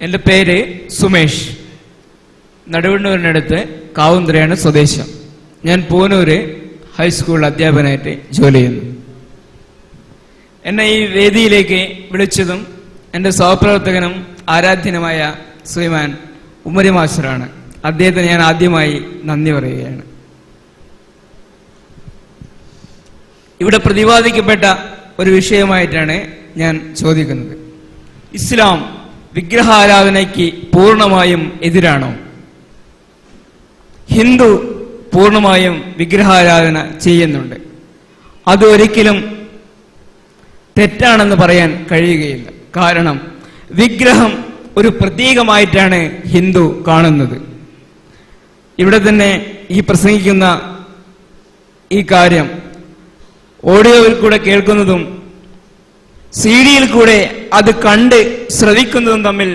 എൻ്റെ പേര് സുമേഷ്. നടുവണ്ണൂരിനടുത്ത് കാവുന്തറയാണ് സ്വദേശം. ഞാൻ പൂനൂര് ഹൈസ്കൂൾ അധ്യാപകനായിട്ട് ജോലി ചെയ്യുന്നു. എന്നെ ഈ വേദിയിലേക്ക് വിളിച്ചതും എൻ്റെ സഹപ്രവർത്തകനും ആരാധ്യനുമായ ശ്രീമാൻ ഉമ്മരി മാസ്റ്ററാണ്. അദ്ദേഹത്തിന് ഞാൻ ആദ്യമായി നന്ദി പറയുകയാണ്. ഇവിടെ പ്രതിപാദിക്കപ്പെട്ട ഒരു വിഷയമായിട്ടാണ് ഞാൻ ചോദിക്കുന്നത്. ഇസ്ലാം വിഗ്രഹാരാധനയ്ക്ക് പൂർണ്ണമായും എതിരാണോ? ഹിന്ദു പൂർണ്ണമായും വിഗ്രഹാരാധന ചെയ്യുന്നുണ്ട്. അത് ഒരിക്കലും തെറ്റാണെന്ന് പറയാൻ കഴിയുകയില്ല. കാരണം വിഗ്രഹം ഒരു പ്രതീകമായിട്ടാണ് ഹിന്ദു കാണുന്നത്. ഇവിടെ തന്നെ ഈ പ്രസംഗിക്കുന്ന ഈ കാര്യം ഓഡിയോയിൽ കൂടെ കേൾക്കുന്നതും CD-യിൽ കൂടെ അത് കണ്ട് ശ്രവിക്കുന്നതും തമ്മിൽ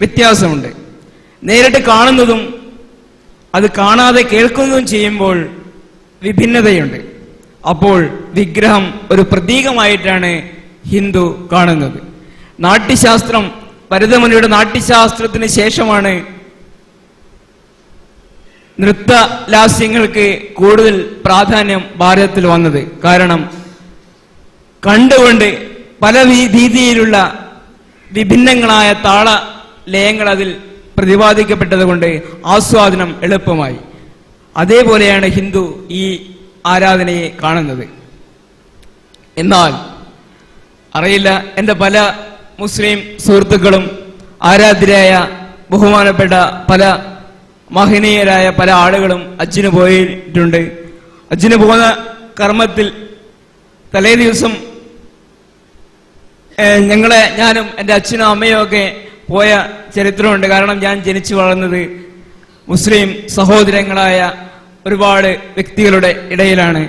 വ്യത്യാസമുണ്ട്. നേരിട്ട് കാണുന്നതും അത് കാണാതെ കേൾക്കുന്നതും ചെയ്യുമ്പോൾ വിഭിന്നതയുണ്ട്. അപ്പോൾ വിഗ്രഹം ഒരു പ്രതീകമായിട്ടാണ് ഹിന്ദു കാണുന്നത്. നാട്യശാസ്ത്രം, ഭരതമുനിയുടെ നാട്യശാസ്ത്രത്തിന് ശേഷമാണ് നൃത്തലാസ്യങ്ങൾക്ക് കൂടുതൽ പ്രാധാന്യം ഭാരതത്തിൽ വന്നത്. കാരണം കണ്ടുകൊണ്ട് പല രീതിയിലുള്ള വിഭിന്നങ്ങളായ താള ലയങ്ങൾ അതിൽ പ്രതിപാദിക്കപ്പെട്ടത് കൊണ്ട് ആസ്വാദനം എളുപ്പമായി. അതേപോലെയാണ് ഹിന്ദു ഈ ആരാധനയെ കാണുന്നത്. എന്നാൽ അറിയില്ല, എൻ്റെ പല മുസ്ലിം സുഹൃത്തുക്കളും ആരാധ്യരായ ബഹുമാനപ്പെട്ട പല മഹനീയരായ പല ആളുകളും ഹജ്ജിന് പോയിട്ടുണ്ട്. ഹജ്ജിന് പോകുന്ന കർമ്മത്തിൽ തലേ ദിവസം ഞാനും എൻ്റെ അച്ഛനും അമ്മയും ഒക്കെ പോയ ചരിത്രമുണ്ട്. കാരണം ഞാൻ ജനിച്ചു വളർന്നത് മുസ്ലിം സഹോദരങ്ങളായ ഒരുപാട് വ്യക്തികളുടെ ഇടയിലാണ്.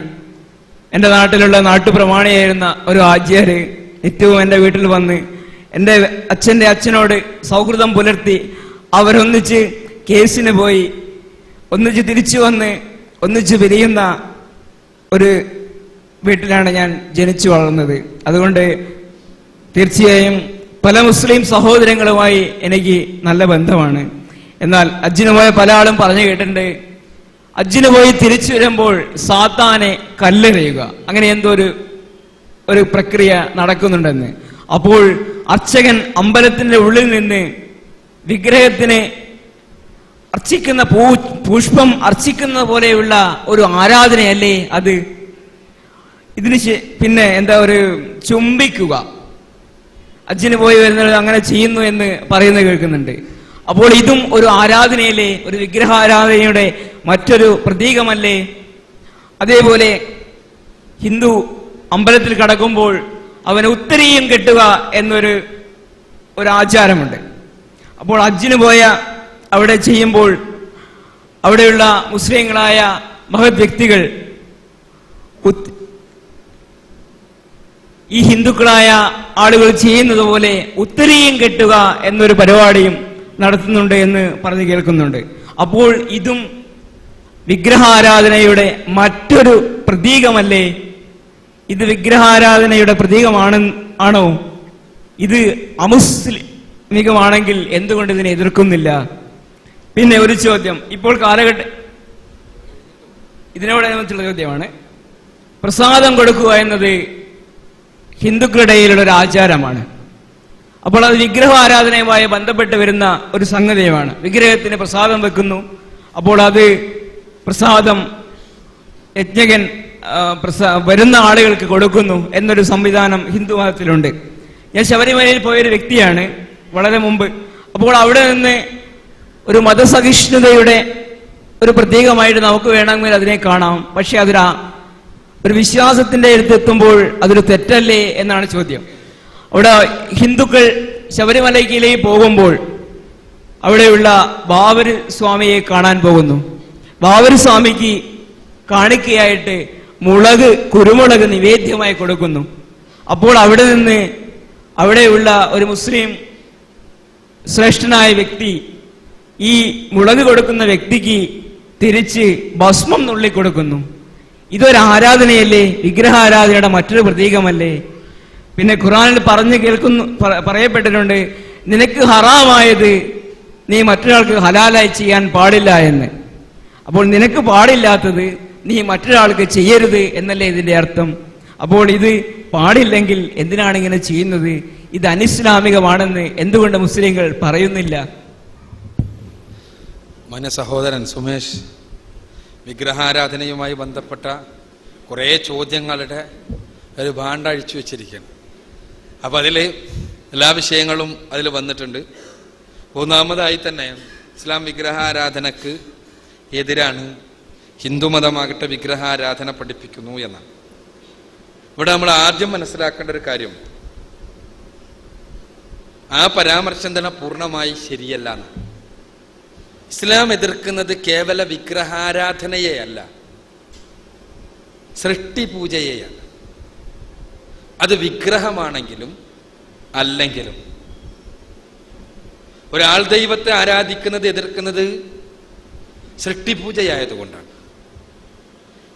എൻ്റെ നാട്ടിലുള്ള നാട്ടുപ്രമാണിയായിരുന്ന ഒരു ആചാര്യ ഏറ്റവും എൻ്റെ വീട്ടിൽ വന്ന് എൻ്റെ അച്ഛൻ്റെ അച്ഛനോട് സൗഹൃദം പുലർത്തി അവരൊന്നിച്ച് കേസിന് പോയി, ഒന്നിച്ച് തിരിച്ചു വന്ന് ഒന്നിച്ച് പിരിയുന്ന ഒരു വീട്ടിലാണ് ഞാൻ ജനിച്ചു വളർന്നത്. അതുകൊണ്ട് തീർച്ചയായും പല മുസ്ലിം സഹോദരങ്ങളുമായി എനിക്ക് നല്ല ബന്ധമാണ്. എന്നാൽ ഹജ്ജിന് പോയ പല ആളും പറഞ്ഞു കേട്ടിട്ടുണ്ട്, ഹജ്ജിന് പോയി തിരിച്ചു വരുമ്പോൾ സാത്താനെ കല്ലെറിയുക, അങ്ങനെ എന്തോ ഒരു പ്രക്രിയ നടക്കുന്നുണ്ടെന്ന്. അപ്പോൾ അർച്ചകൻ അമ്പലത്തിന്റെ ഉള്ളിൽ നിന്ന് വിഗ്രഹത്തിന് അർച്ചിക്കുന്ന പുഷ്പം അർച്ചിക്കുന്ന പോലെയുള്ള ഒരു ആരാധനയല്ലേ അത്? ഇതിന് പിന്നെ എന്താ ഒരു ചുംബിക്കുക, ഹജ്ജിന് പോയി വരുന്നത് അങ്ങനെ ചെയ്യുന്നു എന്ന് പറയുന്നത് കേൾക്കുന്നുണ്ട്. അപ്പോൾ ഇതും ഒരു ആരാധനയല്ലേ, ഒരു വിഗ്രഹാരാധനയുടെ മറ്റൊരു പ്രതീകമല്ലേ? അതേപോലെ ഹിന്ദു അമ്പലത്തിൽ കടക്കുമ്പോൾ അവന് ഉത്തരീയം കെട്ടുക എന്നൊരു ആചാരമുണ്ട്. അപ്പോൾ ഹജ്ജിന് പോയ അവിടെ ചെയ്യുമ്പോൾ അവിടെയുള്ള മുസ്ലിങ്ങളായ മഹത് വ്യക്തികൾ ഈ ഹിന്ദുക്കളായ ആളുകൾ ചെയ്യുന്നത് പോലെ ഉത്തരീയം കെട്ടുക എന്നൊരു പരിപാടിയും നടത്തുന്നുണ്ട് എന്ന് പറഞ്ഞു കേൾക്കുന്നുണ്ട്. അപ്പോൾ ഇതും വിഗ്രഹാരാധനയുടെ മറ്റൊരു പ്രതീകമല്ലേ? ഇത് വിഗ്രഹാരാധനയുടെ പ്രതീകമാണോ? ഇത് അമുസ്ലിമികമാണെങ്കിൽ എന്തുകൊണ്ട് ഇതിനെ എതിർക്കുന്നില്ല? പിന്നെ ഒരു ചോദ്യം, ഇപ്പോൾ ഇതിനോടനുബന്ധിച്ചുള്ള ചോദ്യമാണ്. പ്രസാദം കൊടുക്കുക എന്നത് ഹിന്ദുക്കളുടെ ഇടയിലുള്ള ഒരു ആചാരമാണ്. അപ്പോൾ അത് വിഗ്രഹാരാധനയുമായി ബന്ധപ്പെട്ട് വരുന്ന ഒരു സംഗതിയുമാണ്. വിഗ്രഹത്തിന് പ്രസാദം വെക്കുന്നു, അപ്പോൾ അത് പ്രസാദം യജ്ഞകൻ വരുന്ന ആളുകൾക്ക് കൊടുക്കുന്നു എന്നൊരു സംവിധാനം ഹിന്ദു മതത്തിലുണ്ട്. ഞാൻ ശബരിമലയിൽ പോയൊരു വ്യക്തിയാണ് വളരെ മുമ്പ്. അപ്പോൾ അവിടെ നിന്ന് ഒരു മതസഹിഷ്ണുതയുടെ ഒരു പ്രതീകമായിട്ട് നമുക്ക് വേണമെങ്കിൽ അതിനെ കാണാം. പക്ഷെ ഒരു വിശ്വാസത്തിന്റെ അടുത്തെത്തുമ്പോൾ അതൊരു തെറ്റല്ലേ എന്നാണ് ചോദ്യം. അവിടെ ഹിന്ദുക്കൾ ശബരിമലയിലേക്ക് പോകുമ്പോൾ അവിടെയുള്ള ബാവര് സ്വാമിയെ കാണാൻ പോകുന്നു. ബാവര് സ്വാമിക്ക് കാണിക്കയായിട്ട് കുരുമുളക് നിവേദ്യമായി കൊടുക്കുന്നു. അപ്പോൾ അവിടെ നിന്ന് അവിടെയുള്ള ഒരു മുസ്ലിം ശ്രേഷ്ഠനായ വ്യക്തി ഈ മുളക് കൊടുക്കുന്ന വ്യക്തിക്ക് തിരിച്ച് ഭസ്മം നുള്ളിക്കൊടുക്കുന്നു. ഇതൊരു ആരാധനയല്ലേ? വിഗ്രഹാരാധനയുടെ മറ്റൊരു പ്രതീകമല്ലേ? പിന്നെ ഖുർആനിൽ പറയപ്പെട്ടിട്ടുണ്ട്, നിനക്ക് ഹറാമായത് നീ മറ്റൊരാൾക്ക് ഹലാലായി ചെയ്യാൻ പാടില്ല എന്ന്. അപ്പോൾ നിനക്ക് പാടില്ലാത്തത് നീ മറ്റൊരാൾക്ക് ചെയ്യരുത് എന്നല്ലേ ഇതിന്റെ അർത്ഥം. അപ്പോൾ ഇത് പാടില്ലെങ്കിൽ എന്തിനാണ് ഇങ്ങനെ ചെയ്യുന്നത്? ഇത് അനിസ്ലാമികമാണെന്ന് എന്തുകൊണ്ട് മുസ്ലിങ്ങൾ പറയുന്നില്ല? മാന്യ സഹോദരൻ സുമേഷ് വിഗ്രഹാരാധനയുമായി ബന്ധപ്പെട്ട കുറേ ചോദ്യങ്ങളുടെ ഒരു ഭാണ്ഡ അഴിച്ചു വെച്ചിരിക്കുകയാണ്. അപ്പം അതിൽ എല്ലാ വിഷയങ്ങളും അതിൽ വന്നിട്ടുണ്ട്. ഒന്നാമതായി തന്നെ ഇസ്ലാം വിഗ്രഹാരാധനക്ക് എതിരാണ്, ഹിന്ദുമതമാകട്ടെ വിഗ്രഹാരാധന പഠിപ്പിക്കുന്നു എന്നാണ്. ഇവിടെ നമ്മൾ ആദ്യം മനസ്സിലാക്കേണ്ട ഒരു കാര്യം, ആ പരാമർശം തന്നെ പൂർണ്ണമായി ശരിയല്ല. ഇസ്ലാം എതിർക്കുന്നത് കേവല വിഗ്രഹാരാധനയെയല്ല, സൃഷ്ടിപൂജയെയാണ്. അത് വിഗ്രഹമാണെങ്കിലും അല്ലെങ്കിലും. ഒരാൾ ദൈവത്തെ ആരാധിക്കുന്നത് എതിർക്കുന്നത് സൃഷ്ടിപൂജയായതുകൊണ്ടാണ്.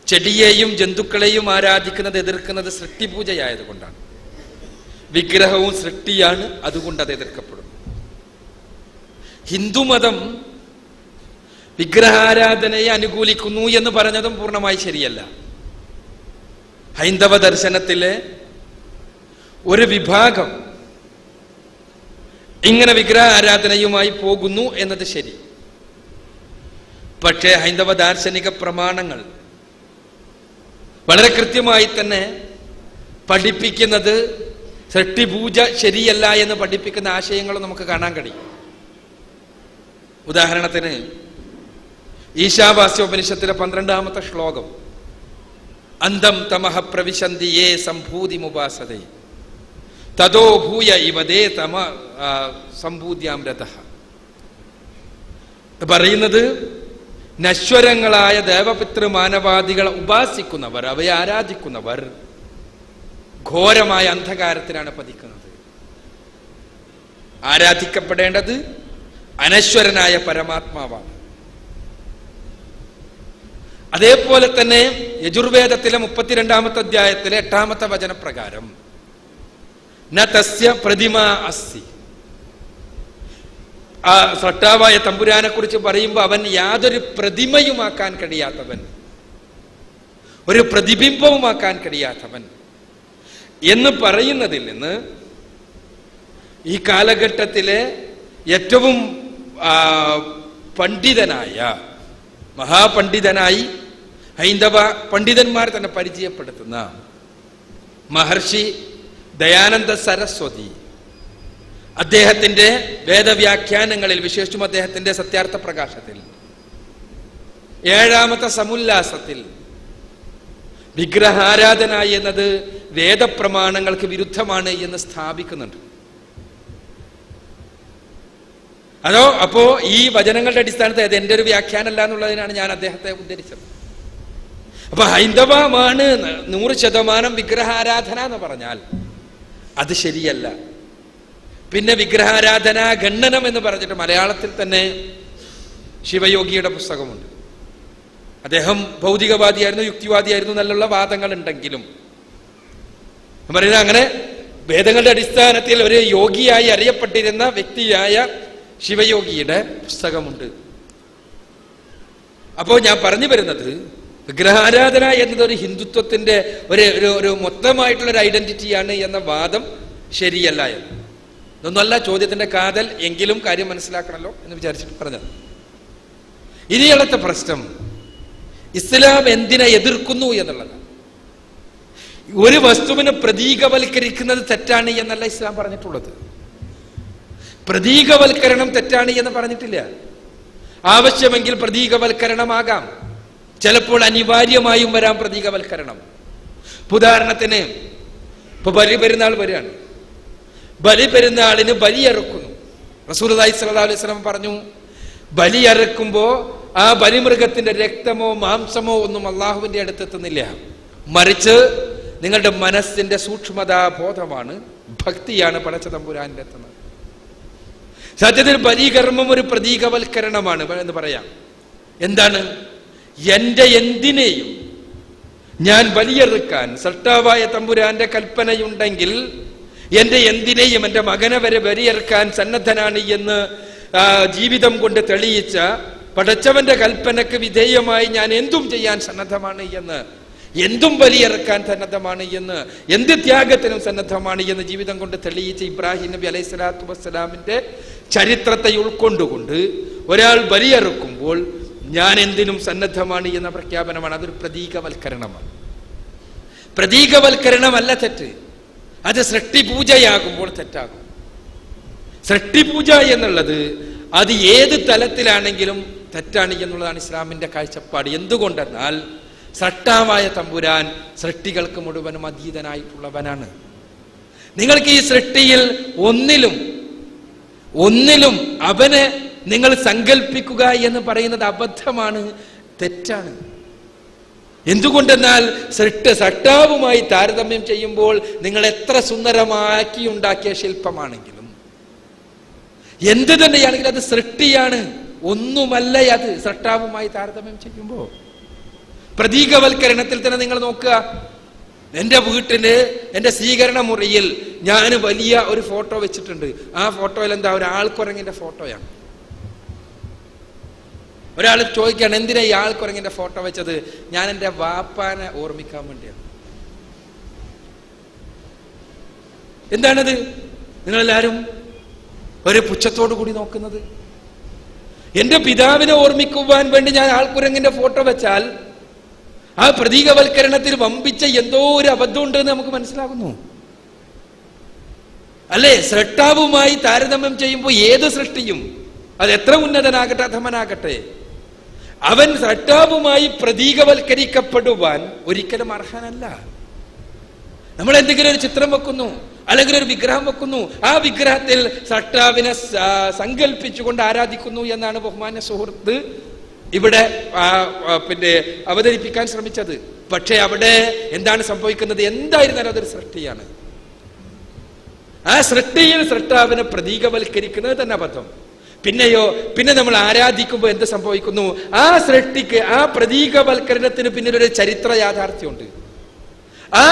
ചെടിയെയും ജന്തുക്കളെയും ആരാധിക്കുന്നത് എതിർക്കുന്നത് സൃഷ്ടിപൂജയായതുകൊണ്ടാണ്. വിഗ്രഹവും സൃഷ്ടിയാണ്, അതുകൊണ്ട് അത് എതിർക്കപ്പെടും. ഹിന്ദുമതം വിഗ്രഹാരാധനയെ അനുകൂലിക്കുന്നു എന്ന് പറഞ്ഞതും പൂർണ്ണമായി ശരിയല്ല. ഹൈന്ദവ ദർശനത്തിലെ ഒരു വിഭാഗം ഇങ്ങനെ വിഗ്രഹാരാധനയുമായി പോകുന്നു എന്നത് ശരി. പക്ഷേ ഹൈന്ദവ ദാർശനിക പ്രമാണങ്ങൾ വളരെ കൃത്യമായി തന്നെ പഠിപ്പിക്കുന്നത് സൃഷ്ടിപൂജ ശരിയല്ല എന്ന് പഠിപ്പിക്കുന്ന ആശയങ്ങൾ നമുക്ക് കാണാൻ കഴിയും. ഉദാഹരണത്തിന് ഈശാവാസ്യോപനിഷത്തിലെ 12ാമത്തെ ശ്ലോകം, അന്തം തമഹ പ്രവിശന്തി യേ സംഭൂതിമുപാസതേ തതോ ഭൂയ ഇവദേ തമ സംഭൂത്യാം രതഃ പറയുന്നത്, നശ്വരങ്ങളായ ദേവപിതൃമാനവാദികളെ ഉപാസിക്കുന്നവർ, അവയെ ആരാധിക്കുന്നവർ ഘോരമായ അന്ധകാരത്തിലാണ് പതിക്കുന്നത്. ആരാധിക്കപ്പെടേണ്ടത് അനശ്വരനായ പരമാത്മാവാണ്. അതേപോലെ തന്നെ യജുർവേദത്തിലെ 32ാമത്തെ അധ്യായത്തിലെ 8ാമത്തെ വചനപ്രകാരം ന തസ്യ പ്രതിമ അസ്തി, ആ സൃഷ്ടാവായ തമ്പുരാനെ കുറിച്ച് പറയുമ്പോൾ അവൻ യാതൊരു പ്രതിമയുമാക്കാൻ കഴിയാത്തവൻ, ഒരു പ്രതിബിംബവുമാക്കാൻ കഴിയാത്തവൻ എന്ന് പറയുന്നതിൽ നിന്ന് ഈ കാലഘട്ടത്തിലെ ഏറ്റവും പണ്ഡിതനായ, മഹാപണ്ഡിതനായി ഹൈന്ദവ പണ്ഡിതന്മാർ തന്നെ പരിചയപ്പെടുത്തുന്ന മഹർഷി ദയാനന്ദ സരസ്വതി അദ്ദേഹത്തിന്റെ വേദവ്യാഖ്യാനങ്ങളിൽ, വിശേഷിച്ചും അദ്ദേഹത്തിന്റെ സത്യാർത്ഥ പ്രകാശത്തിൽ 7ാമത്തെ സമുല്ലാസത്തിൽ വിഗ്രഹാരാധന എന്നത് വേദപ്രമാണങ്ങൾക്ക് വിരുദ്ധമാണ് എന്ന് സ്ഥാപിക്കുന്നുണ്ട്. അപ്പോ ഈ വചനങ്ങളുടെ അടിസ്ഥാനത്തിൽ അത് എന്റെ ഒരു വ്യാഖ്യാനമല്ല എന്നുള്ളതിനാണ് ഞാൻ അദ്ദേഹത്തെ ഉദ്ധരിച്ചത്. അപ്പൊ ഹൈന്ദവമാണ് 100% വിഗ്രഹാരാധന എന്ന് പറഞ്ഞാൽ അത് ശരിയല്ല. പിന്നെ വിഗ്രഹാരാധന ഖണ്ഡനം എന്ന് പറഞ്ഞിട്ട് മലയാളത്തിൽ തന്നെ ശിവയോഗിയുടെ പുസ്തകമുണ്ട്. അദ്ദേഹം ഭൗതികവാദിയായിരുന്നു, യുക്തിവാദിയായിരുന്നു എന്നുള്ള വാദങ്ങൾ ഉണ്ടെങ്കിലും പറയുന്നത് അങ്ങനെ വേദങ്ങളുടെ അടിസ്ഥാനത്തിൽ ഒരു യോഗിയായി അറിയപ്പെട്ടിരുന്ന വ്യക്തിയായ ശിവയോഗിയുടെ പുസ്തകമുണ്ട്. അപ്പോൾ ഞാൻ പറഞ്ഞു വരുന്നത്, വിഗ്രഹാരാധന എന്നതൊരു ഹിന്ദുത്വത്തിന്റെ ഒരു മൊത്തമായിട്ടുള്ള ഒരു ഐഡന്റിറ്റിയാണ് എന്ന വാദം ശരിയല്ല എന്ന്. ഇതൊന്നല്ല ചോദ്യത്തിന്റെ കാതൽ, എങ്കിലും കാര്യം മനസ്സിലാക്കണമല്ലോ എന്ന് വിചാരിച്ചിട്ട് പറഞ്ഞത്. ഇനിയുള്ളത്തെ പ്രശ്നം ഇസ്ലാം എന്തിനെ എതിർക്കുന്നു എന്നുള്ളതാണ്. ഒരു വസ്തുവിനെ പ്രതീകവൽക്കരിക്കുന്നത് തെറ്റാണ് എന്നല്ല ഇസ്ലാം പറഞ്ഞിട്ടുള്ളത്. പ്രതീകവൽക്കരണം തെറ്റാണ് എന്ന് പറഞ്ഞിട്ടില്ല. ആവശ്യമെങ്കിൽ പ്രതീകവൽക്കരണമാകാം, ചിലപ്പോൾ അനിവാര്യമായും വരാം പ്രതീകവൽക്കരണം. ഉദാഹരണത്തിന് ഇപ്പൊ ബലിപെരുന്നാൾ വരികയാണ്. ബലിപെരുന്നാളിന് ബലിയറുക്കുന്നു. റസൂലുള്ളാഹി സ്വല്ലല്ലാഹു അലൈഹി വസല്ലം പറഞ്ഞു, ബലിയറുക്കുമ്പോ ആ ബലിമൃഗത്തിന്റെ രക്തമോ മാംസമോ ഒന്നും അള്ളാഹുവിന്റെ അടുത്തെത്തുന്നില്ല, മറിച്ച് നിങ്ങളുടെ മനസ്സിന്റെ സൂക്ഷ്മതാ ബോധമാണ്, ഭക്തിയാണ് പടച്ച തമ്പുരാന്റെ എത്തുന്നത്. സത്യത്തിൽ ബലികർമ്മം ഒരു പ്രതീകവൽക്കരണമാണ് എന്ന് പറയാം. എന്താണ്? എന്റെ എന്തിനേയും ഞാൻ ബലിയെറുക്കാൻ സൃഷ്ടാവായ തമ്പുരാന്റെ കൽപ്പനയുണ്ടെങ്കിൽ എന്റെ എന്തിനേയും എന്റെ മകനെ വരെ ബലിയർക്കാൻ സന്നദ്ധനാണ് എന്ന് ജീവിതം കൊണ്ട് തെളിയിച്ച, പടച്ചവന്റെ കൽപ്പനക്ക് വിധേയമായി ഞാൻ എന്തും ചെയ്യാൻ സന്നദ്ധമാണ് എന്ന്, എന്തും ബലിയിറക്കാൻ സന്നദ്ധമാണ് എന്ന്, എന്ത് ത്യാഗത്തിനും സന്നദ്ധമാണ് എന്ന് ജീവിതം കൊണ്ട് തെളിയിച്ച ഇബ്രാഹിം നബി അലൈഹി സ്വലാത്തു വസ്സലാമിന്റെ ചരിത്രത്തെ ഉൾക്കൊണ്ടുകൊണ്ട് ഒരാൾ ബലിയിറക്കുമ്പോൾ ഞാൻ എന്തിനും സന്നദ്ധമാണ് എന്ന പ്രഖ്യാപനമാണ്. അതൊരു പ്രതീകവൽക്കരണമാണ്. പ്രതീകവൽക്കരണമല്ല തെറ്റ്, അത് സൃഷ്ടിപൂജയാകുമ്പോൾ തെറ്റാകും. സൃഷ്ടിപൂജ എന്നുള്ളത് അത് ഏത് തലത്തിലാണെങ്കിലും തെറ്റാണ് എന്നുള്ളതാണ് ഇസ്ലാമിന്റെ കാഴ്ചപ്പാട്. എന്തുകൊണ്ടെന്നാൽ സൃഷ്ടാവായ തമ്പുരാൻ സൃഷ്ടികൾക്ക് മുഴുവനും അതീതനായിട്ടുള്ളവനാണ്. നിങ്ങൾക്ക് ഈ സൃഷ്ടിയിൽ ഒന്നിലും അവനെ നിങ്ങൾ സങ്കല്പിക്കുക എന്ന് പറയുന്നത് അബദ്ധമാണ്, തെറ്റാണ്. എന്തുകൊണ്ടെന്നാൽ സൃഷ്ടാവുമായി താരതമ്യം ചെയ്യുമ്പോൾ നിങ്ങൾ എത്ര സുന്ദരമാക്കി ഉണ്ടാക്കിയ ശില്പമാണെങ്കിലും, എന്ത് തന്നെയാണെങ്കിലും അത് സൃഷ്ടിയാണ്, ഒന്നുമല്ല അത് സൃഷ്ടാവുമായി താരതമ്യം ചെയ്യുമ്പോൾ. പ്രതീകവൽക്കരണത്തിൽ തന്നെ നിങ്ങൾ നോക്കുക. എന്റെ വീട്ടില് എന്റെ സ്വീകരണ മുറിയിൽ ഞാൻ വലിയ ഒരു ഫോട്ടോ വെച്ചിട്ടുണ്ട്. ആ ഫോട്ടോയിൽ എന്താ, ഒരു ആൾക്കുരങ്ങിന്റെ ഫോട്ടോയാണ്. ഒരാൾ ചോദിക്കുകയാണ്, എന്തിനാ ഈ ആൾക്കുരങ്ങിന്റെ ഫോട്ടോ വെച്ചത്? ഞാൻ എൻ്റെ വാപ്പാനെ ഓർമ്മിക്കാൻ വേണ്ടിയാണ്. എന്താണത്? നിങ്ങളെല്ലാരും ഒരു പുച്ഛത്തോടു കൂടി നോക്കുന്നത്. എന്റെ പിതാവിനെ ഓർമ്മിക്കുവാൻ വേണ്ടി ഞാൻ ആൾക്കുരങ്ങിന്റെ ഫോട്ടോ വെച്ചാൽ ആ പ്രതീകവൽക്കരണത്തിൽ വമ്പിച്ച എന്തോ ഒരു അബദ്ധം ഉണ്ടെന്ന് നമുക്ക് മനസ്സിലാകുന്നു, അല്ലേ? സൃഷ്ടാവുമായി താരതമ്യം ചെയ്യുമ്പോൾ ഏത് സൃഷ്ടിയും, അത് എത്ര ഉന്നതനാകട്ടെ അധമനാകട്ടെ, അവൻ സൃഷ്ടാവുമായി പ്രതീകവൽക്കരിക്കപ്പെടുവാൻ ഒരിക്കലും അർഹനല്ല. നമ്മൾ എന്തെങ്കിലും ഒരു ചിത്രം വെക്കുന്നു, അല്ലെങ്കിൽ ഒരു വിഗ്രഹം വെക്കുന്നു, ആ വിഗ്രഹത്തിൽ സൃഷ്ടാവിനെ സങ്കല്പിച്ചുകൊണ്ട് ആരാധിക്കുന്നു എന്നാണ് ബഹുമാന്യ സുഹൃത്ത് ഇവിടെ അവതരിപ്പിക്കാൻ ശ്രമിച്ചത്. പക്ഷെ അവിടെ എന്താണ് സംഭവിക്കുന്നത്? എന്തായിരുന്നാലും അതൊരു സൃഷ്ടിയാണ്. ആ സൃഷ്ടിയിൽ സൃഷ്ടാവിനെ പ്രതീകവൽക്കരിക്കുന്നത് തന്നെ അബദ്ധം. പിന്നെ നമ്മൾ ആരാധിക്കുമ്പോൾ എന്ത് സംഭവിക്കുന്നു? ആ സൃഷ്ടിക്ക്, ആ പ്രതീകവൽക്കരണത്തിന് പിന്നിലൊരു ചരിത്ര യാഥാർത്ഥ്യമുണ്ട്. ആ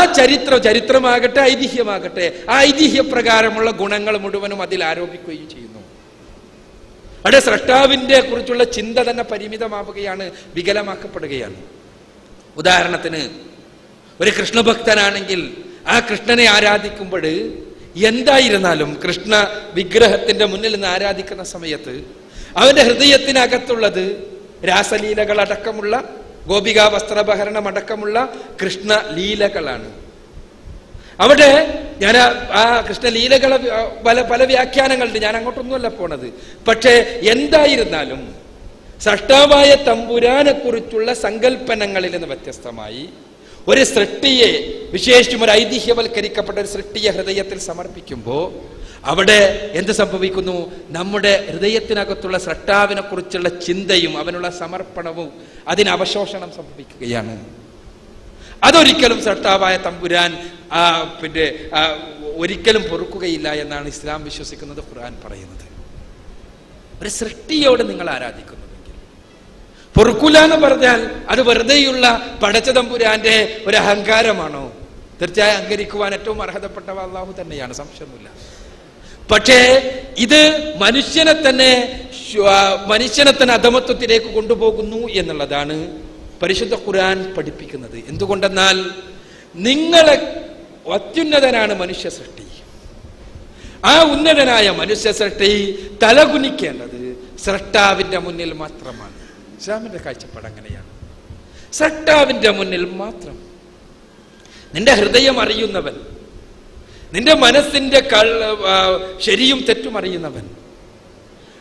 ചരിത്രമാകട്ടെ ഐതിഹ്യമാകട്ടെ, ആ ഐതിഹ്യപ്രകാരമുള്ള ഗുണങ്ങൾ മുഴുവനും അതിൽ ആരോപിക്കുകയും ചെയ്യുന്നു. അവിടെ സൃഷ്ടാവിന്റെ കുറിച്ചുള്ള ചിന്ത തന്നെ പരിമിതമാവുകയാണ്, വികലമാക്കപ്പെടുകയാണ്. ഉദാഹരണത്തിന്, ഒരു കൃഷ്ണഭക്തനാണെങ്കിൽ ആ കൃഷ്ണനെ ആരാധിക്കുമ്പോൾ എന്തായിരുന്നാലും കൃഷ്ണ വിഗ്രഹത്തിന്റെ മുന്നിൽ നിന്ന് ആരാധിക്കുന്ന സമയത്ത് അവന്റെ ഹൃദയത്തിനകത്തുള്ളത് രാസലീലകൾ അടക്കമുള്ള, ഗോപികാ വസ്ത്രപഹരണം അടക്കമുള്ള കൃഷ്ണ ലീലകളാണ്. അവിടെ ഞാൻ ആ കൃഷ്ണലീലകളെ പല വ്യാഖ്യാനങ്ങളുണ്ട്, ഞാൻ അങ്ങോട്ടൊന്നുമല്ല പോണത്. പക്ഷെ എന്തായിരുന്നാലും സൃഷ്ടാവായ തമ്പുരാനെ കുറിച്ചുള്ള സങ്കല്പനങ്ങളിൽ നിന്ന് വ്യത്യസ്തമായി ഒരു സൃഷ്ടിയെ, വിശേഷിച്ചും ഒരു ഐതിഹ്യവൽക്കരിക്കപ്പെട്ട ഒരു സൃഷ്ടിയെ ഹൃദയത്തിൽ സമർപ്പിക്കുമ്പോൾ അവിടെ എന്ത് സംഭവിക്കുന്നു? നമ്മുടെ ഹൃദയത്തിനകത്തുള്ള സൃഷ്ടാവിനെ കുറിച്ചുള്ള ചിന്തയും അവനുള്ള സമർപ്പണവും അതിന് അവശോഷണം സംഭവിക്കുകയാണ്. അതൊരിക്കലും സൃഷ്ടാവായ തമ്പുരാൻ ഒരിക്കലും പൊറുക്കുകയില്ല എന്നാണ് ഇസ്ലാം വിശ്വസിക്കുന്നത്, ഖുർആൻ പറയുന്നത്. ഒരു സൃഷ്ടിയോട് നിങ്ങൾ ആരാധിക്കുന്നുവെങ്കിൽ പൊറുക്കൂല എന്ന് പറഞ്ഞാൽ അത് വെറുതെയുള്ള പടച്ച തമ്പുരാന്റെ ഒരു അഹങ്കാരമാണോ? തീർച്ചയായും അഹങ്കരിക്കുവാൻ ഏറ്റവും അർഹതപ്പെട്ടവ അല്ലാഹു തന്നെയാണ്, സംശയമൊന്നുമില്ല. പക്ഷേ ഇത് മനുഷ്യനെ തന്നെ അധമത്വത്തിലേക്ക് കൊണ്ടുപോകുന്നു എന്നുള്ളതാണ് പരിശുദ്ധ ഖുർആൻ പഠിപ്പിക്കുന്നത്. എന്തുകൊണ്ടെന്നാൽ നിങ്ങളെ അത്യുന്നതനാണ് മനുഷ്യ സൃഷ്ടി. ആ ഉന്നതനായ മനുഷ്യ സൃഷ്ടി തലകുനിക്കേണ്ടത് സൃഷ്ടാവിന്റെ മുന്നിൽ മാത്രമാണ്. ഇസ്ലാമിന്റെ കാഴ്ചപ്പാട് അങ്ങനെയാണ്. സൃഷ്ടാവിന്റെ മുന്നിൽ മാത്രം. നിന്റെ ഹൃദയം അറിയുന്നവൻ, നിന്റെ മനസ്സിന്റെ ശരിയും തെറ്റും അറിയുന്നവൻ,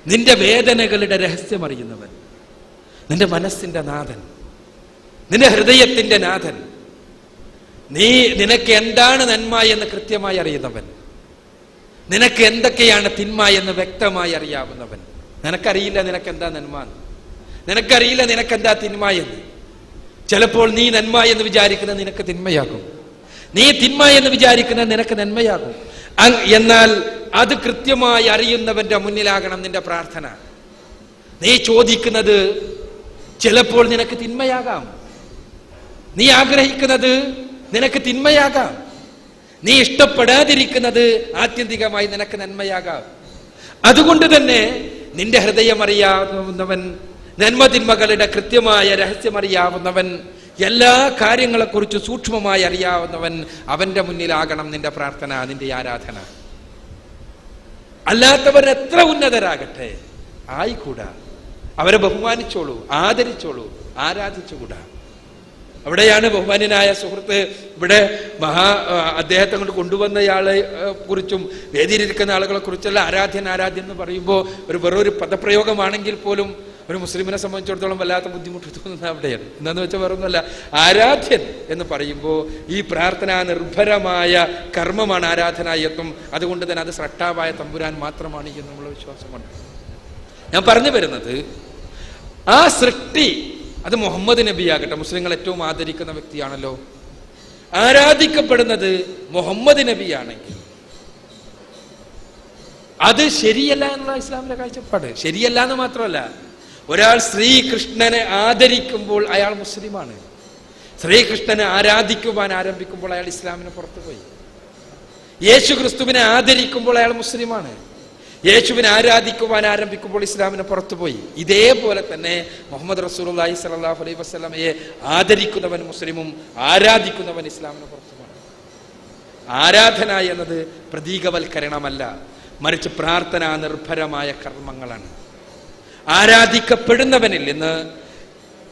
നിന്റെ വേദനകളുടെ രഹസ്യം അറിയുന്നവൻ, നിന്റെ മനസ്സിന്റെ നാഥൻ, നിന്റെ ഹൃദയത്തിന്റെ നാഥൻ, നിനക്ക് എന്താണ് നന്മ എന്ന് കൃത്യമായി അറിയുന്നവൻ, നിനക്ക് എന്തൊക്കെയാണ് തിന്മ എന്ന് വ്യക്തമായി അറിയാവുന്നവൻ. നിനക്കറിയില്ല നിനക്കെന്താ നന്മ, നിനക്കറിയില്ല നിനക്കെന്താ തിന്മ എന്ന്. ചിലപ്പോൾ നീ നന്മ എന്ന് വിചാരിക്കുന്നത് നിനക്ക് തിന്മയാകും, നീ തിന്മ എന്ന് വിചാരിക്കുന്നത് നിനക്ക് നന്മയാകും. എന്നാൽ അത് കൃത്യമായി അറിയുന്നവന്റെ മുന്നിലാകണം നിന്റെ പ്രാർത്ഥന. നീ ചോദിക്കുന്നത് ചിലപ്പോൾ നിനക്ക് തിന്മയാകാം, നീ ആഗ്രഹിക്കുന്നത് നിനക്ക് തിന്മയാകാം, നീ ഇഷ്ടപ്പെടാതിരിക്കുന്നത് ആത്യന്തികമായി നിനക്ക് നന്മയാകാം. അതുകൊണ്ട് തന്നെ നിന്റെ ഹൃദയം അറിയാവുന്നവൻ, നന്മതിന്മകളുടെ കൃത്യമായ രഹസ്യമറിയാവുന്നവൻ, എല്ലാ കാര്യങ്ങളെക്കുറിച്ച് സൂക്ഷ്മമായി അറിയാവുന്നവൻ, അവന്റെ മുന്നിലാകണം നിന്റെ പ്രാർത്ഥന, നിന്റെ ആരാധന. അല്ലാത്തവർ എത്ര ഉന്നതരാകട്ടെ ആയിക്കൂടാ. അവരെ ബഹുമാനിച്ചോളൂ, ആദരിച്ചോളൂ, ആരാധിച്ചുകൂടാ. അവിടെയാണ് ബഹുമാന്യനായ സുഹൃത്ത് ഇവിടെ അദ്ദേഹത്തെ കൊണ്ട് കൊണ്ടുവന്നയാളെ കുറിച്ചും വേദിയിലിരിക്കുന്ന ആളുകളെ കുറിച്ചുള്ള ആരാധ്യൻ എന്ന് പറയുമ്പോൾ വെറൊരു പദപ്രയോഗമാണെങ്കിൽ പോലും ഒരു മുസ്ലിമിനെ സംബന്ധിച്ചിടത്തോളം വല്ലാത്ത ബുദ്ധിമുട്ട് തോന്നുന്നത് അവിടെയാണ്. എന്താന്ന് വെച്ചാൽ വേറൊന്നുമല്ല, ആരാധ്യൻ എന്ന് പറയുമ്പോൾ ഈ പ്രാർത്ഥന നിർഭരമായ കർമ്മമാണ് ആരാധനായത്വം. അതുകൊണ്ട് തന്നെ അത് സ്രഷ്ടാവായ തമ്പുരാൻ മാത്രമാണ് എന്നുള്ള വിശ്വാസമുണ്ട്. ഞാൻ പറഞ്ഞു വരുന്നത്, ആ സൃഷ്ടി അത് മുഹമ്മദ് നബിയാകട്ടെ, മുസ്ലിങ്ങൾ ഏറ്റവും ആദരിക്കുന്ന വ്യക്തിയാണല്ലോ, ആരാധിക്കപ്പെടുന്നത് മുഹമ്മദ് നബിയാണെങ്കിൽ അത് ശരിയല്ല എന്നുള്ള ഇസ്ലാമിലെ കാഴ്ചപ്പാട്. ശരിയല്ല എന്ന് മാത്രമല്ല, ഒരാൾ ശ്രീകൃഷ്ണനെ ആദരിക്കുമ്പോൾ അയാൾ മുസ്ലിമാണ്. ശ്രീകൃഷ്ണനെ ആരാധിക്കുവാൻ ആരംഭിക്കുമ്പോൾ അയാൾ ഇസ്ലാമിന് പുറത്തുപോയി. യേശു ക്രിസ്തുവിനെ ആദരിക്കുമ്പോൾ അയാൾ മുസ്ലിമാണ്. യേശുവിനെ ആരാധിക്കുവാൻ ആരംഭിക്കുമ്പോൾ ഇസ്ലാമിന് പുറത്തുപോയി. ഇതേപോലെ തന്നെ മുഹമ്മദ് റസൂലുള്ളാഹി സ്വല്ലല്ലാഹു അലൈഹി വസല്ലമയെ ആദരിക്കുന്നവൻ മുസ്ലിമും ആരാധിക്കുന്നവൻ ഇസ്ലാമിന് പുറത്തുമാണ്. ആരാധന എന്നത് പ്രതീകവൽക്കരണമല്ല, മറിച്ച് പ്രാർത്ഥന നിർഭരമായ കർമ്മങ്ങളാണ്. ആരാധിക്കപ്പെടുന്നവനിൽ നിന്ന്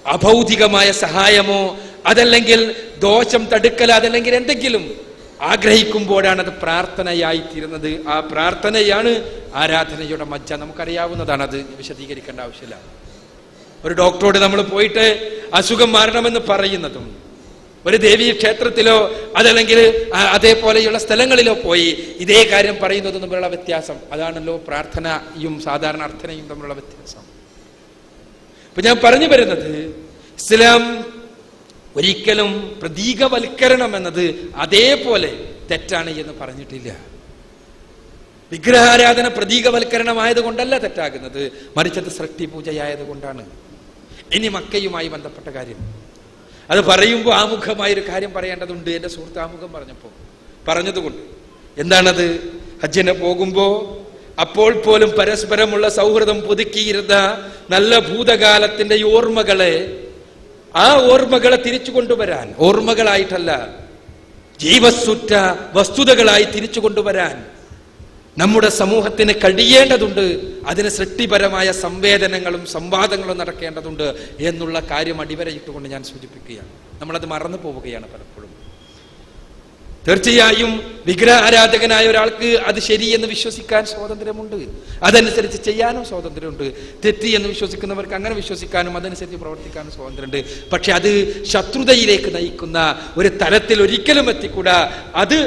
അഭൗതികമായ സഹായമോ അതല്ലെങ്കിൽ ദോഷം തടുക്കൽ അതല്ലെങ്കിൽ എന്തെങ്കിലും ആഗ്രഹിക്കുമ്പോഴാണ് അത് പ്രാർത്ഥനയായി തീരുന്നത്. ആ പ്രാർത്ഥനയാണ് ആരാധനയുടെ മജ്ജ. നമുക്കറിയാവുന്നതാണ്, അത് വിശദീകരിക്കേണ്ട ആവശ്യമില്ല. ഒരു ഡോക്ടറോട് നമ്മൾ പോയിട്ട് അസുഖം മാറണമെന്ന് പറയുന്നതും ഒരു ദേവീ ക്ഷേത്രത്തിലോ അതല്ലെങ്കിൽ അതേപോലെയുള്ള സ്ഥലങ്ങളിലോ പോയി ഇതേ കാര്യം പറയുന്നതും തമ്മിലുള്ള വ്യത്യാസം അതാണല്ലോ പ്രാർത്ഥനയും സാധാരണ അർത്ഥനയും തമ്മിലുള്ള വ്യത്യാസം. അപ്പൊ ഞാൻ പറഞ്ഞു വരുന്നത്, ഇസ്ലാം ഒരിക്കലും പ്രതീകവൽക്കരണം എന്നത് അതേപോലെ തെറ്റാണ് എന്ന് പറഞ്ഞിട്ടില്ല. വിഗ്രഹാരാധന പ്രതീകവൽക്കരണമായത് കൊണ്ടല്ല തെറ്റാകുന്നത്, മറിച്ചത് സൃഷ്ടി പൂജയായത് കൊണ്ടാണ്. ഇനി മക്കയുമായി ബന്ധപ്പെട്ട കാര്യം, അത് പറയുമ്പോൾ ആമുഖമായൊരു കാര്യം പറയേണ്ടതുണ്ട്. എൻ്റെ സുഹൃത്ത് ആമുഖം പറഞ്ഞതുകൊണ്ട് എന്താണത്? ഹജ്ജിന് പോകുമ്പോ അപ്പോൾ പോലും പരസ്പരമുള്ള സൗഹൃദം പുതുക്കിയിരുന്ന നല്ല ഭൂതകാലത്തിന്റെ ആ ഓർമ്മകളെ തിരിച്ചു കൊണ്ടുവരാൻ, ഓർമ്മകളായിട്ടല്ല ജീവസുറ്റ വസ്തുതകളായി തിരിച്ചു കൊണ്ടുവരാൻ നമ്മുടെ സമൂഹത്തിന് കഴിയേണ്ടതുണ്ട്. അതിന് സൃഷ്ടിപരമായ സംവേദനങ്ങളും സംവാദങ്ങളും നടക്കേണ്ടതുണ്ട് എന്നുള്ള കാര്യം അടിവരയിട്ടുകൊണ്ട് ഞാൻ സൂചിപ്പിക്കുകയാണ്. നമ്മളത് മറന്നു പോവുകയാണ് പലപ്പോഴും. തീർച്ചയായും വിഗ്രഹാരാധകനായ ഒരാൾക്ക് അത് ശരിയെന്ന് വിശ്വസിക്കാൻ സ്വാതന്ത്ര്യമുണ്ട്, അതനുസരിച്ച് ചെയ്യാനും സ്വാതന്ത്ര്യമുണ്ട്. തെറ്റി എന്ന് വിശ്വസിക്കുന്നവർക്ക് അങ്ങനെ വിശ്വസിക്കാനും അതനുസരിച്ച് പ്രവർത്തിക്കാനും സ്വാതന്ത്ര്യമുണ്ട്. പക്ഷെ അത് ശത്രുതയിലേക്ക് നയിക്കുന്ന ഒരു തലത്തിൽ ഒരിക്കലും എത്തിക്കൂടാ. അത്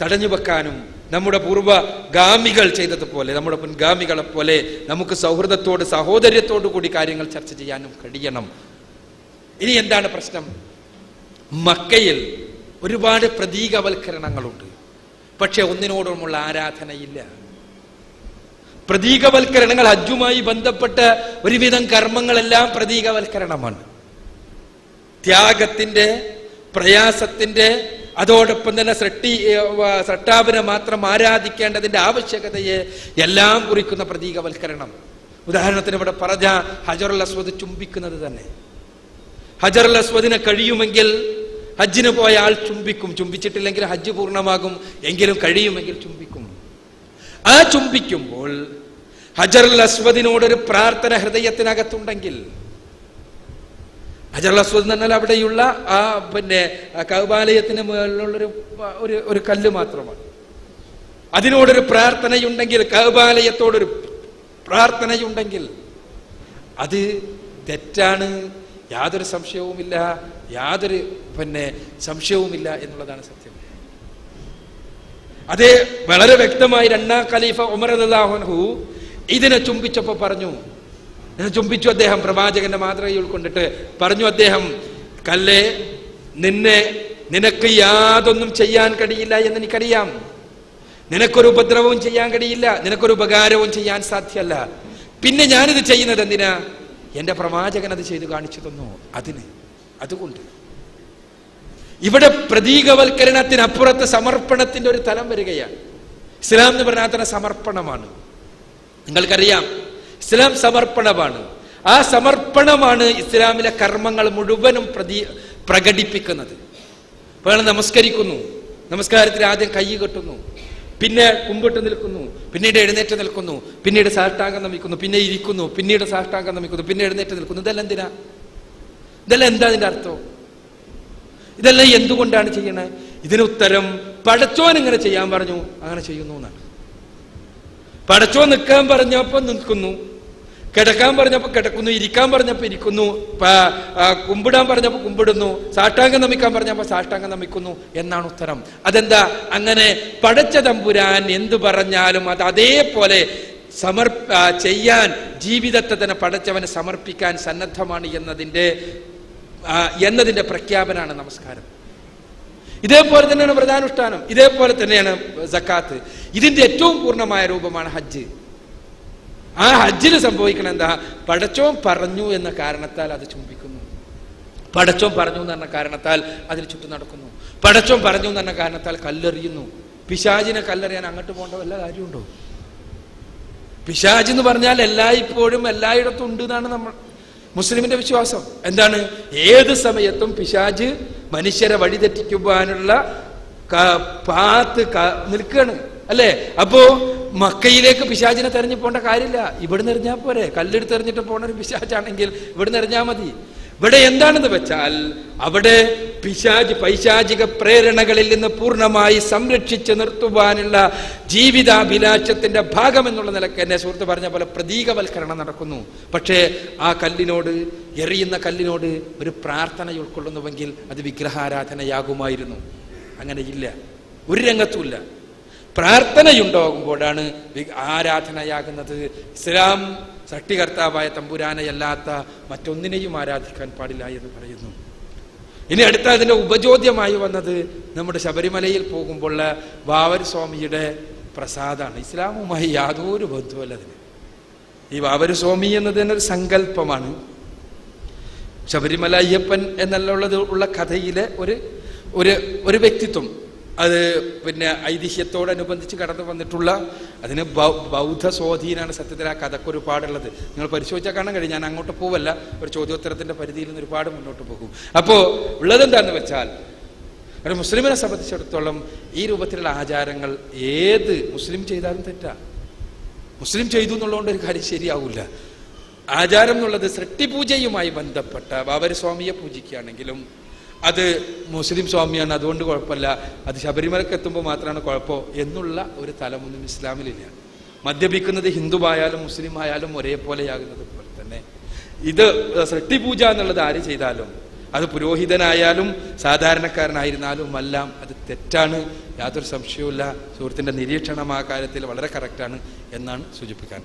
തടഞ്ഞു വെക്കാനും നമ്മുടെ പൂർവ്വഗാമികൾ ചെയ്തതുപോലെ, നമ്മുടെ മുൻഗാമികളെ പോലെ നമുക്ക് സൗഹൃദത്തോട് സഹോദര്യത്തോടു കൂടി കാര്യങ്ങൾ ചർച്ച ചെയ്യാനും കഴിയണം. ഇനി എന്താണ് പ്രശ്നം? മക്കയിൽ ഒരുപാട് പ്രതീകവൽക്കരണങ്ങളുണ്ട്, പക്ഷെ ഒന്നിനോടുമുള്ള ആരാധനയില്ല. പ്രതീകവൽക്കരണങ്ങൾ, ഹജ്ജുമായി ബന്ധപ്പെട്ട ഒരുവിധം കർമ്മങ്ങളെല്ലാം പ്രതീകവൽക്കരണമാണ്. ത്യാഗത്തിന്റെ, പ്രയാസത്തിന്റെ, അതോടൊപ്പം തന്നെ സൃഷ്ടാവിനെ മാത്രം ആരാധിക്കേണ്ടതിന്റെ ആവശ്യകതയെ എല്ലാം കുറിക്കുന്ന പ്രതീകവൽക്കരണം. ഉദാഹരണത്തിന് ഇവിടെ പറഞ്ഞ ഹജറുൽ അസ്വദ് ചുംബിക്കുന്നത് തന്നെ. ഹജറുൽ അസ്വദിനെ കഴിയുമെങ്കിൽ ഹജ്ജിന് പോയ ആൾ ചുംബിക്കും, ചുംബിച്ചിട്ടില്ലെങ്കിൽ ഹജ്ജ് പൂർണ്ണമാകും, എങ്കിലും കഴിയുമെങ്കിൽ ചുംബിക്കും. ആ ചുംബിക്കുമ്പോൾ ഹജറുൽ അസ്വദിനോടൊരു പ്രാർത്ഥന ഹൃദയത്തിനകത്തുണ്ടെങ്കിൽ, ഹജറുൽ അസ്വദ് എന്ന് പറഞ്ഞാൽ അവിടെയുള്ള ആ കഅബാലയത്തിന് മുകളിലുള്ളൊരു ഒരു കല്ല് മാത്രമാണ്. അതിനോടൊരു പ്രാർത്ഥനയുണ്ടെങ്കിൽ, കഅബാലയത്തോടൊരു പ്രാർത്ഥനയുണ്ടെങ്കിൽ അത് തെറ്റാണ്, യാതൊരു സംശയവുമില്ല, യാതൊരു സംശയവുമില്ല എന്നുള്ളതാണ് സത്യം. അതേ വളരെ വ്യക്തമായി രണ്ടാം ഖലീഫ ഉമർ റളിയല്ലാഹു അൻഹു ഇതിനെ ചുംബിച്ചപ്പോ പറഞ്ഞു, ചുംബിച്ചു അദ്ദേഹം, പ്രവാചകന്റെ മാതൃകയിൽ ഉൾക്കൊണ്ടിട്ട് പറഞ്ഞു അദ്ദേഹം, കല്ലേ, നിനക്ക് യാതൊന്നും ചെയ്യാൻ കഴിയില്ല എന്ന് എനിക്കറിയാം, നിനക്കൊരു ഉപദ്രവവും ചെയ്യാൻ കഴിയില്ല, നിനക്കൊരു ഉപകാരവും ചെയ്യാൻ സാധ്യമല്ല, പിന്നെ ഞാനിത് ചെയ്യുന്നത് എന്തിനാ? എന്റെ പ്രവാചകൻ അത് ചെയ്ത് കാണിച്ചു തന്നു, അതുകൊണ്ട് ഇവിടെ പ്രതീകവൽക്കരണത്തിനപ്പുറത്ത് സമർപ്പണത്തിന്റെ ഒരു തലം വരികയാണ്. ഇസ്ലാം എന്ന് പറഞ്ഞാൽ തന്നെ സമർപ്പണമാണ്. നിങ്ങൾക്കറിയാം, ഇസ്ലാം സമർപ്പണമാണ്. ആ സമർപ്പണമാണ് ഇസ്ലാമിലെ കർമ്മങ്ങൾ മുഴുവനും പ്രകടിപ്പിക്കുന്നത്. അപ്പോൾ നമസ്കരിക്കുന്നു, നമസ്കാരത്തിൽ ആദ്യം കൈ കെട്ടുന്നു, പിന്നെ കുമ്പിട്ട് നിൽക്കുന്നു, പിന്നീട് എഴുന്നേറ്റ് നിൽക്കുന്നു, പിന്നീട് സാഷ്ടാംഗം നമിക്കുന്നു, പിന്നെ ഇരിക്കുന്നു, പിന്നീട് സാഷ്ടാംഗം നമിക്കുന്നു, പിന്നെ എഴുന്നേറ്റ് നിൽക്കുന്നു. ഇതെല്ലാം എന്തിനാ? ഇതെല്ലാം എന്താ അതിന്റെ അർത്ഥം? ഇതെല്ലാം എന്തുകൊണ്ടാണ് ചെയ്യണേ? ഇതിന് ഉത്തരം പടച്ചോൻ ഇങ്ങനെ ചെയ്യാൻ പറഞ്ഞു, അങ്ങനെ ചെയ്യുന്നു എന്നാണ്. പടച്ചോൻ നിൽക്കാൻ പറഞ്ഞപ്പോ നിൽക്കുന്നു, കിടക്കാൻ പറഞ്ഞപ്പോ കിടക്കുന്നു, ഇരിക്കാൻ പറഞ്ഞപ്പോ ഇരിക്കുന്നു, കുമ്പിടാൻ പറഞ്ഞപ്പോ കുമ്പിടുന്നു, സാഷ്ടാംഗം നമിക്കാൻ പറഞ്ഞപ്പോ സാഷ്ടാംഗം നമിക്കുന്നു എന്നാണ് ഉത്തരം. അതെന്താ? അങ്ങനെ പടച്ച തമ്പുരാൻ എന്തു പറഞ്ഞാലും അത് അതേപോലെ ചെയ്യാൻ ജീവിതത്തെ തന്നെ പടച്ചവനെ സമർപ്പിക്കാൻ സന്നദ്ധമാണ് എന്നതിന്റെ പ്രഖ്യാപനമാണ് നമസ്കാരം. ഇതേപോലെ തന്നെയാണ് വ്രതാനുഷ്ഠാനം, ഇതേപോലെ തന്നെയാണ് സക്കാത്ത്. ഇതിന്റെ ഏറ്റവും പൂർണ്ണമായ രൂപമാണ് ഹജ്ജ്. ആ ഹജ്ജിൽ സംഭവിക്കണം എന്താ? പടച്ചോൻ പറഞ്ഞു എന്ന കാരണത്താൽ അത് ചുംബിക്കുന്നു, പടച്ചോൻ പറഞ്ഞു എന്ന കാരണത്താൽ അതിൽ ചുറ്റും നടക്കുന്നു, പടച്ചോൻ പറഞ്ഞു എന്ന കാരണത്താൽ കല്ലെറിയുന്നു. പിശാചിനെ കല്ലെറിയാൻ അങ്ങോട്ട് പോകേണ്ട വല്ല കാര്യമുണ്ടോ? പിശാച് എന്ന് പറഞ്ഞാൽ എല്ലായ്പ്പോഴും എല്ലായിടത്തും ഉണ്ട് എന്നാണ് നമ്മൾ മുസ്ലിമിന്റെ വിശ്വാസം. എന്താണ്? ഏത് സമയത്തും പിശാച് മനുഷ്യരെ വഴിതെറ്റിക്കുവാനുള്ള പാത്ത് നിൽക്കുകയാണ്, അല്ലേ? അപ്പോ മക്കയിലേക്ക് പിശാചിനെ തെരഞ്ഞു പോകേണ്ട കാര്യമില്ല, ഇവിടുന്ന് എറിഞ്ഞാൽ പോരെ. കല്ലെടുത്ത് എറിഞ്ഞിട്ട് പോണ ഒരു പിശാചാണെങ്കിൽ ഇവിടുന്ന് എറിഞ്ഞാൽ മതി. ഇവിടെ എന്താണെന്ന് വെച്ചാൽ അവിടെ പൈശാചിക പ്രേരണകളിൽ നിന്ന് പൂർണ്ണമായി സംരക്ഷിച്ച് നിർത്തുവാനുള്ള ജീവിതാഭിലാഷത്തിന്റെ ഭാഗം എന്നുള്ള നിലക്ക് എന്നെ സുഹൃത്ത് പറഞ്ഞ പോലെ പ്രതീകവൽക്കരണം നടക്കുന്നു. പക്ഷേ ആ കല്ലിനോട്, എറിയുന്ന കല്ലിനോട് ഒരു പ്രാർത്ഥന ഉൾക്കൊള്ളുന്നുവെങ്കിൽ അത് വിഗ്രഹാരാധനയാകുമായിരുന്നു. അങ്ങനെയില്ല, ഒരു രംഗത്തുമില്ല. പ്രാർത്ഥനയുണ്ടാകുമ്പോഴാണ് ആരാധനയാകുന്നത്. ഇസ്ലാം സൃഷ്ടികർത്താവായ തമ്പുരാനെയല്ലാത്ത മറ്റൊന്നിനെയും ആരാധിക്കാൻ പാടില്ല എന്ന് പറയുന്നു. ഇനി അടുത്ത അതിന്റെ ഉപചോദ്യമായി വന്നത് നമ്മുടെ ശബരിമലയിൽ പോകുമ്പോൾ വാവർ സ്വാമിയുടെ പ്രസാദാണ്. ഇസ്ലാമുമായി യാതൊരു ബന്ധവുമല്ല അതിന്. ഈ വാവർ സ്വാമി എന്നതിന് ഒരു സങ്കല്പമാണ്. ശബരിമല അയ്യപ്പൻ ഉള്ള കഥയിലെ ഒരു വ്യക്തിത്വം, അത് പിന്നെ ഐതിഹ്യത്തോടനുബന്ധിച്ച് കടന്നു വന്നിട്ടുള്ള, അതിന് ബൗദ്ധ സ്വാധീനമാണ് സത്യത്തിൽ ആ കഥക്ക് ഒരുപാടുള്ളത്. നിങ്ങൾ പരിശോധിച്ചാൽ കാണാൻ കഴിയും. ഞാൻ അങ്ങോട്ട് പോവല്ല, ഒരു ചോദ്യോത്തരത്തിന്റെ പരിധിയിൽ നിന്ന് ഒരുപാട് മുന്നോട്ട് പോകും. അപ്പോൾ ഉള്ളതെന്താണെന്ന് വെച്ചാൽ, ഒരു മുസ്ലിമിനെ സംബന്ധിച്ചിടത്തോളം ഈ രൂപത്തിലുള്ള ആചാരങ്ങൾ ഏത് മുസ്ലിം ചെയ്താലും തെറ്റാ. മുസ്ലിം ചെയ്തു എന്നുള്ളതുകൊണ്ട് ഒരു കാര്യം ശരിയാവില്ല. ആചാരം എന്നുള്ളത് സൃഷ്ടിപൂജയുമായി ബന്ധപ്പെട്ട വാവർ സ്വാമിയെ പൂജിക്കുകയാണെങ്കിലും അത് മുസ്ലിം സ്വാമിയാണ്, അതുകൊണ്ട് കുഴപ്പമില്ല, അത് ശബരിമലക്ക് എത്തുമ്പോൾ മാത്രമാണ് കുഴപ്പം എന്നുള്ള ഒരു തലമൊന്നും ഇസ്ലാമിലില്ല. മദ്യപിക്കുന്നത് ഹിന്ദുവായാലും മുസ്ലിം ആയാലും ഒരേപോലെയാകുന്നത് പോലെ തന്നെ ഇത് സൃഷ്ടിപൂജ എന്നുള്ളത് ആര് ചെയ്താലും, അത് പുരോഹിതനായാലും സാധാരണക്കാരനായിരുന്നാലും എല്ലാം അത് തെറ്റാണ്, യാതൊരു സംശയവുമില്ല. സുഹൃത്തിന്റെ നിരീക്ഷണം ആ കാര്യത്തിൽ വളരെ കറക്റ്റാണ് എന്നാണ് സൂചിപ്പിക്കാൻ.